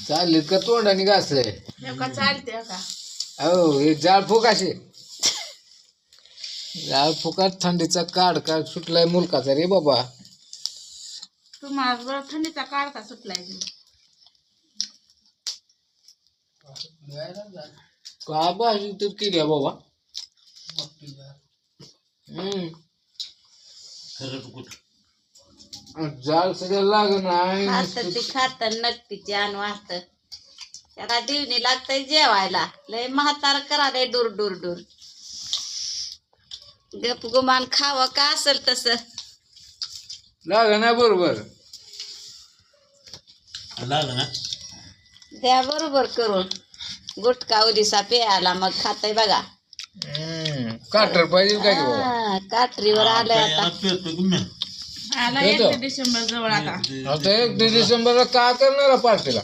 चालले का तोंडाने घासलंय चालते का हो हे जाळ फुक असे जाळ फुकात थंडीचा काढ सुटलाय मुलकाचा रे बाबा तुम्हाला थंडीचा काळ का सुटलाय का भाजी तर केली आहे बाबा जाळ सगळं लागण खात नक्कीची आणि वाटत त्याला दिवणी लागतंय जेवायला लय म्हातार करायला दूर दूर दूर गप गुमान खावं का असेल तस लागण आहे बरोबर द्या बरोबर करून गुटखा उदिसा प्यायला मग खाताय बघा काटर पाहिजे काय की बाबा हा, काठरीवर आलंय आता येतो. डिसेंबर जवळ आता आता 1 डिसेंबरला काय करणार पार्टीला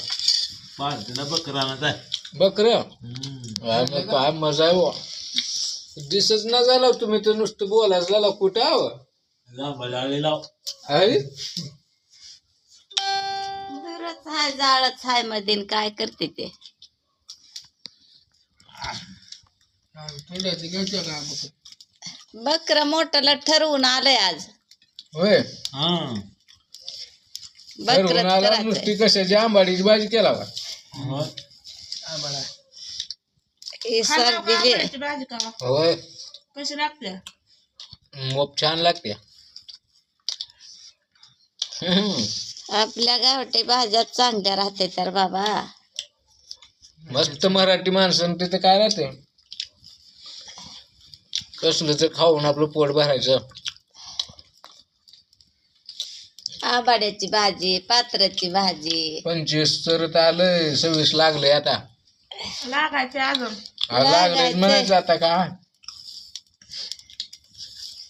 बकऱ्या काय मजा आहे बुवा. दिसच ना झाला तुम्ही तर नुसतं बोलायचं झाला कुठं हवं दूरच हाय जाळच हाय मध्ये काय करते ते बकर मोठ्याला ठरवून आलंय आज होय बकर नुसती कशाची आंबाडीची भाजी केला का होय कशी लागते मोप छान लागते आपल्या गावठी भाज्या चांगल्या राहते तर बाबा मस्त मराठी माणसं तिथे काय राहते कसलं तर खाऊन आपलं पोट भरायचं आंबाड्याची भाजी पात्राची भाजी 25 तर आलंय 26 लागलंय आता लागायचे अजून लागलंय म्हणायचं आता का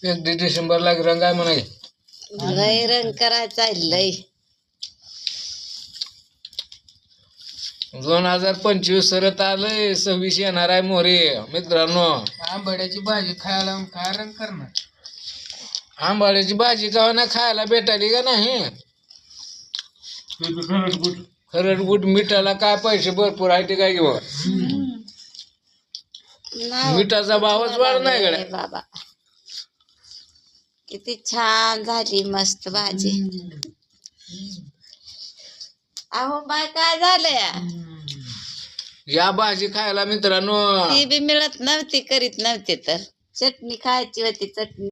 1 डिसेंबर लाग रंग आहे म्हणाय लय रंग करायचा लय 2025 सरत आलंय 26 येणार आहे मोरे मित्रांनो आंबाड्याची भाजी खायला काय रंग करणार आंबाड्याची भाजी का ना खायला भेटायली का नाही खरडगुट मिठाला काय पैसे भरपूर आहे ते काय घेऊ मिठाचा भावच वाढ नाही गड्या बाबा किती छान झाली मस्त भाजी अहो बाय काय झालंय या भाजी खायला मित्रांनो ती बी मिळत नव्हती करीत नव्हती तर चटणी खायची होती चटणी